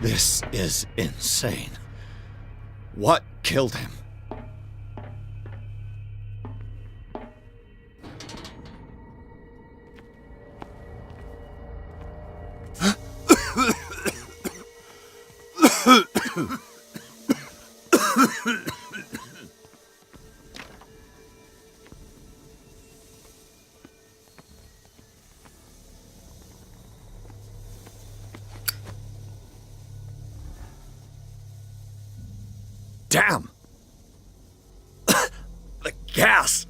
This is insane. What killed him? Damn! The gas!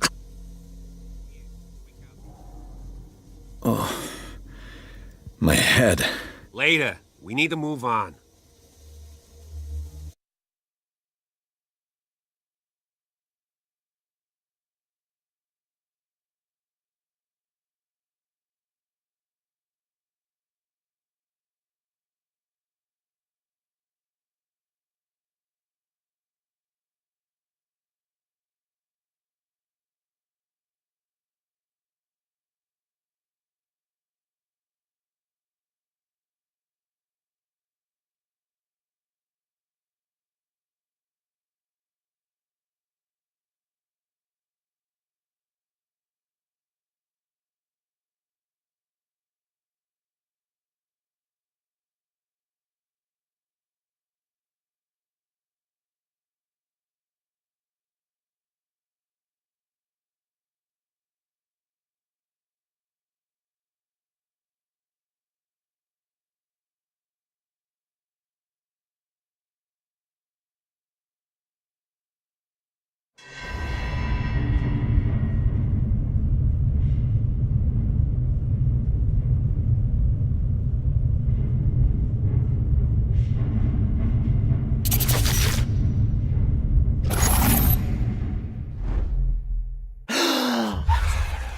Oh, my head. Later. We need to move on.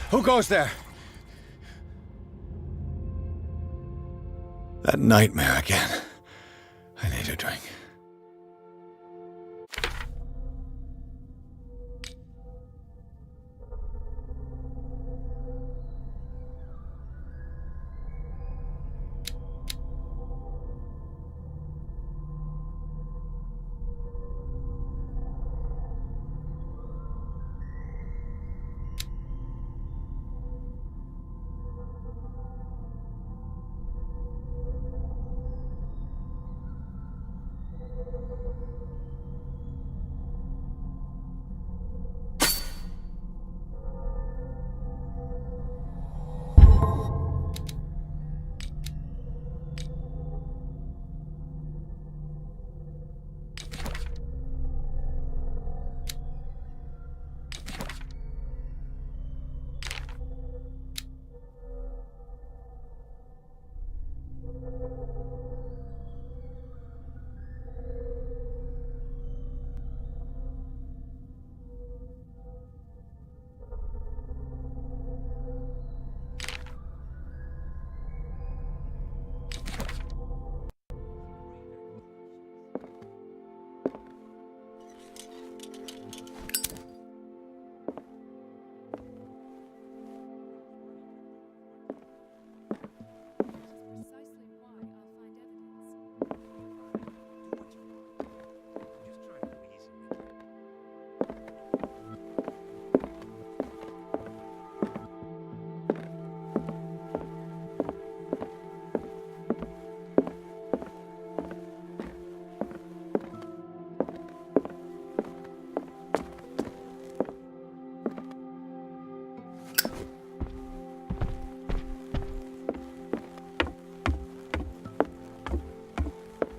Who goes there? That nightmare again. I need a drink.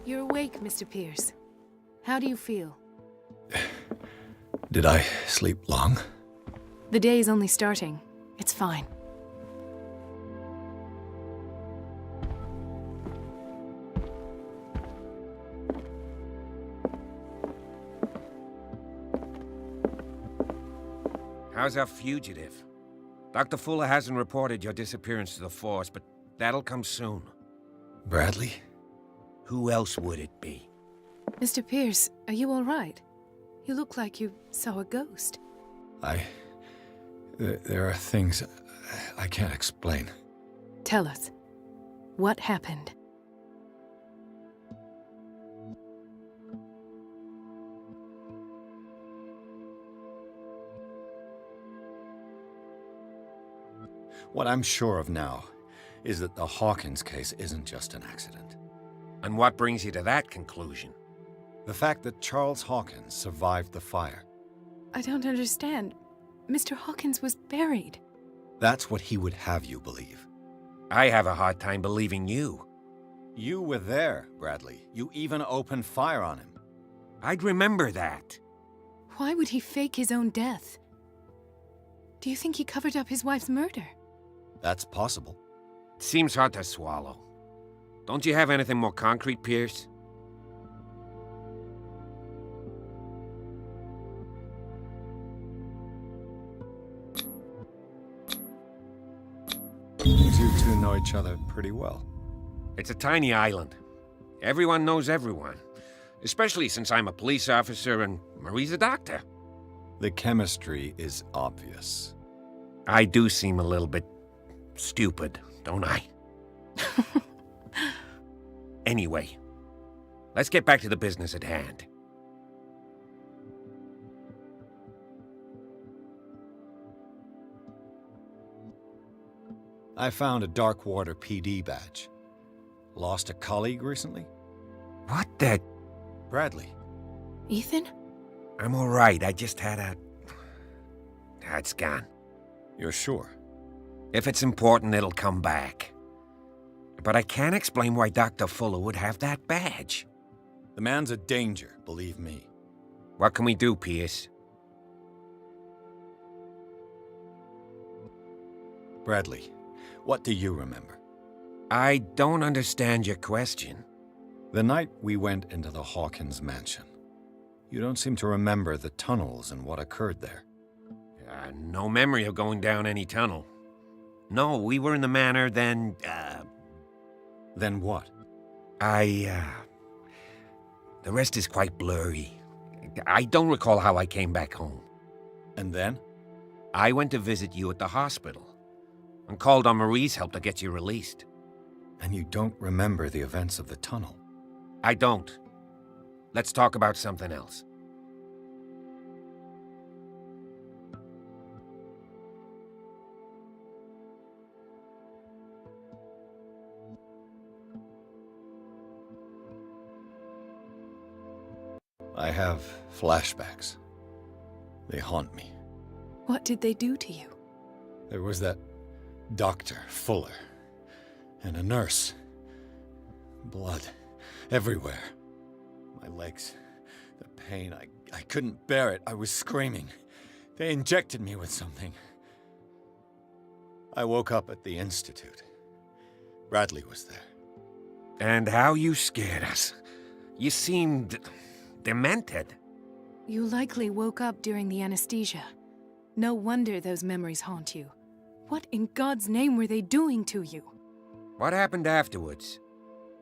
You're awake, Mr. Pierce. How do you feel? Did I sleep long? The day is only starting. It's fine. How's our fugitive? Dr. Fuller hasn't reported your disappearance to the force, but that'll come soon. Bradley? Who else would it be? Mr. Pierce, are you all right? You look like you saw a ghost. There are things I can't explain. Tell us. What happened? What I'm sure of now is that the Hawkins case isn't just an accident. And what brings you to that conclusion? The fact that Charles Hawkins survived the fire. I don't understand. Mr. Hawkins was buried. That's what he would have you believe. I have a hard time believing you. You were there, Bradley. You even opened fire on him. I'd remember that. Why would he fake his own death? Do you think he covered up his wife's murder? That's possible. Seems hard to swallow. Don't you have anything more concrete, Pierce? You two know each other pretty well. It's a tiny island. Everyone knows everyone. Especially since I'm a police officer and Marie's a doctor. The chemistry is obvious. I do seem a little bit stupid, don't I? Anyway, let's get back to the business at hand. I found a Darkwater PD badge. Lost a colleague recently? What the... Bradley. Ethan? I'm all right. I just had a... It's gone. You're sure? If it's important, it'll come back. But I can't explain why Dr. Fuller would have that badge. The man's a danger, believe me. What can we do, Pierce? Bradley, what do you remember? I don't understand your question. The night we went into the Hawkins mansion. You don't seem to remember the tunnels and what occurred there. No memory of going down any tunnel. No, we were in the manor, then, Then what? The rest is quite blurry. I don't recall how I came back home. And then? I went to visit you at the hospital and called on Marie's help to get you released. And you don't remember the events of the tunnel? I don't. Let's talk about something else. I have flashbacks. They haunt me. What did they do to you? There was that Dr. Fuller and a nurse. Blood everywhere. My legs, the pain, I couldn't bear it. I was screaming. They injected me with something. I woke up at the institute. Bradley was there. And how you scared us. You seemed... demented. You likely woke up during the anesthesia. No wonder those memories haunt you. What in God's name were they doing to you? What happened afterwards?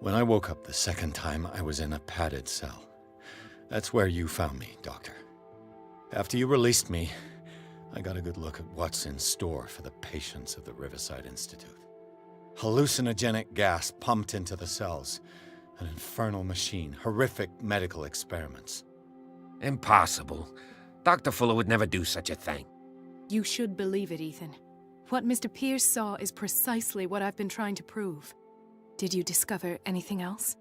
When I woke up the second time, I was in a padded cell. That's where you found me, Doctor. After you released me, I got a good look at what's in store for the patients of the Riverside Institute. Hallucinogenic gas pumped into the cells. An infernal machine, horrific medical experiments. Impossible. Dr. Fuller would never do such a thing. You should believe it, Ethan. What Mr. Pierce saw is precisely what I've been trying to prove. Did you discover anything else?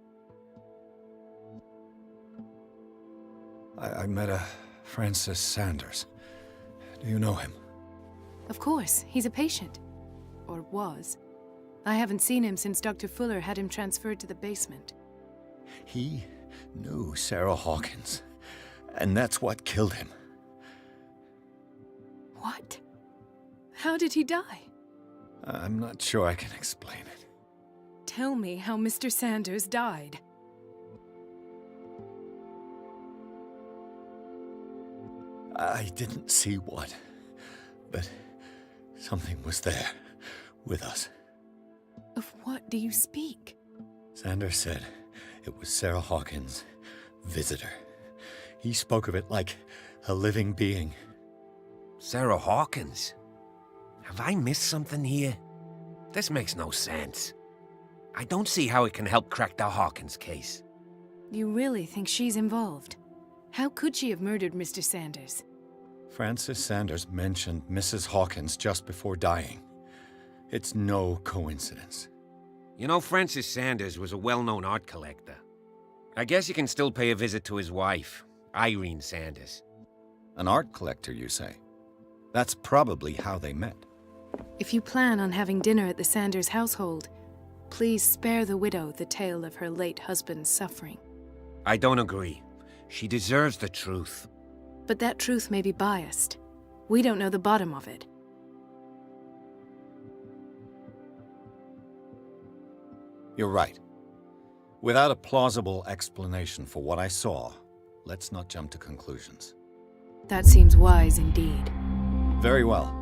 I met a Francis Sanders. Do you know him? Of course, he's a patient. Or was. I haven't seen him since Dr. Fuller had him transferred to the basement. He knew Sarah Hawkins, and that's what killed him. What? How did he die? I'm not sure I can explain it. Tell me how Mr. Sanders died. I didn't see what, but something was there, with us. Of what do you speak? Sanders said it was Sarah Hawkins' visitor. He spoke of it like a living being. Sarah Hawkins? Have I missed something here? This makes no sense. I don't see how it can help crack the Hawkins case. You really think she's involved? How could she have murdered Mr. Sanders? Francis Sanders mentioned Mrs. Hawkins just before dying. It's no coincidence. You know, Francis Sanders was a well-known art collector. I guess you can still pay a visit to his wife, Irene Sanders. An art collector, you say? That's probably how they met. If you plan on having dinner at the Sanders household, please spare the widow the tale of her late husband's suffering. I don't agree. She deserves the truth. But that truth may be biased. We don't know the bottom of it. You're right. Without a plausible explanation for what I saw, let's not jump to conclusions. That seems wise indeed. Very well.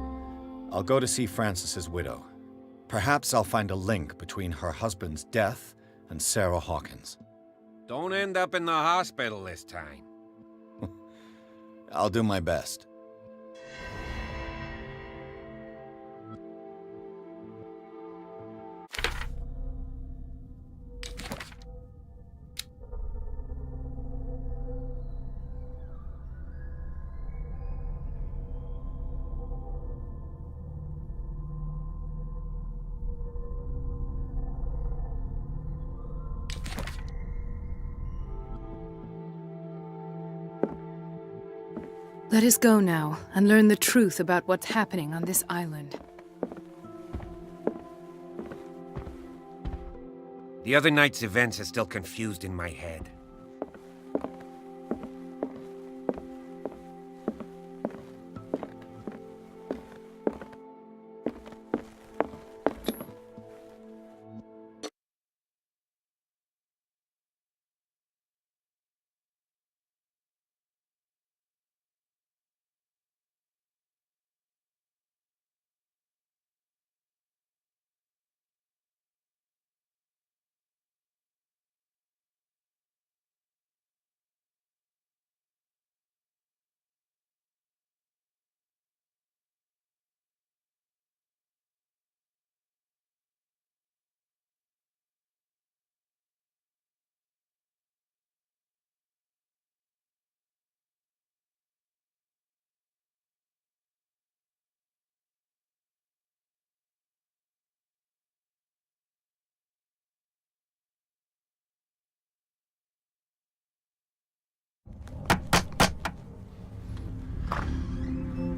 I'll go to see Francis's widow. Perhaps I'll find a link between her husband's death and Sarah Hawkins. Don't end up in the hospital this time. I'll do my best. Let us go now and learn the truth about what's happening on this island. The other night's events are still confused in my head.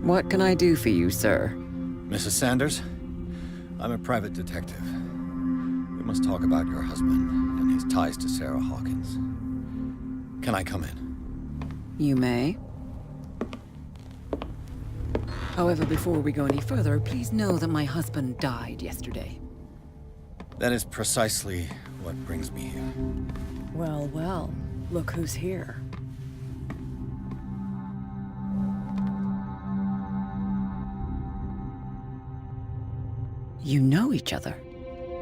What can I do for you, sir? Mrs. Sanders, I'm a private detective. We must talk about your husband and his ties to Sarah Hawkins. Can I come in? You may. However, before we go any further, please know that my husband died yesterday. That is precisely what brings me here. Well, well, look who's here. You know each other.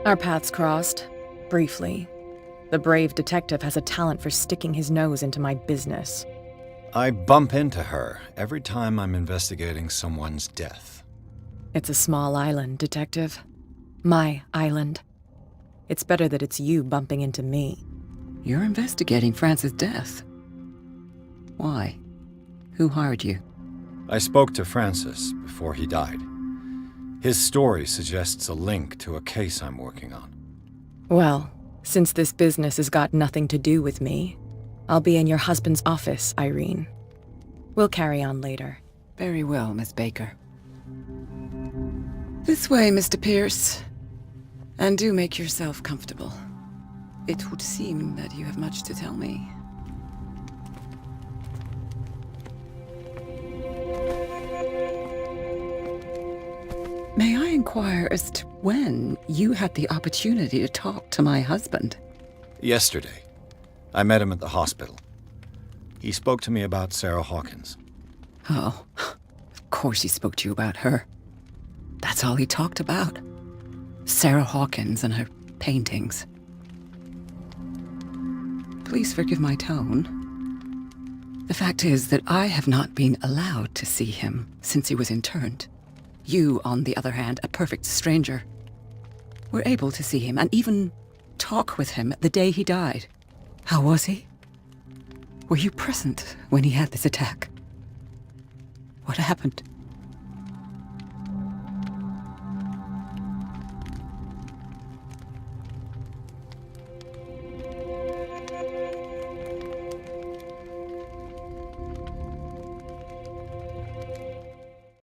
Our paths crossed, briefly. The brave detective has a talent for sticking his nose into my business. I bump into her every time I'm investigating someone's death. It's a small island, detective. My island. It's better that it's you bumping into me. You're investigating Francis' death. Why? Who hired you? I spoke to Francis before he died. His story suggests a link to a case I'm working on. Well, since this business has got nothing to do with me, I'll be in your husband's office, Irene. We'll carry on later. Very well, Miss Baker. This way, Mr. Pierce. And do make yourself comfortable. It would seem that you have much to tell me. May I inquire as to when you had the opportunity to talk to my husband? Yesterday, I met him at the hospital. He spoke to me about Sarah Hawkins. Oh, of course he spoke to you about her. That's all he talked about. Sarah Hawkins and her paintings. Please forgive my tone. The fact is that I have not been allowed to see him since he was interned. You, on the other hand, a perfect stranger, were able to see him and even talk with him the day he died. How was he? Were you present when he had this attack? What happened?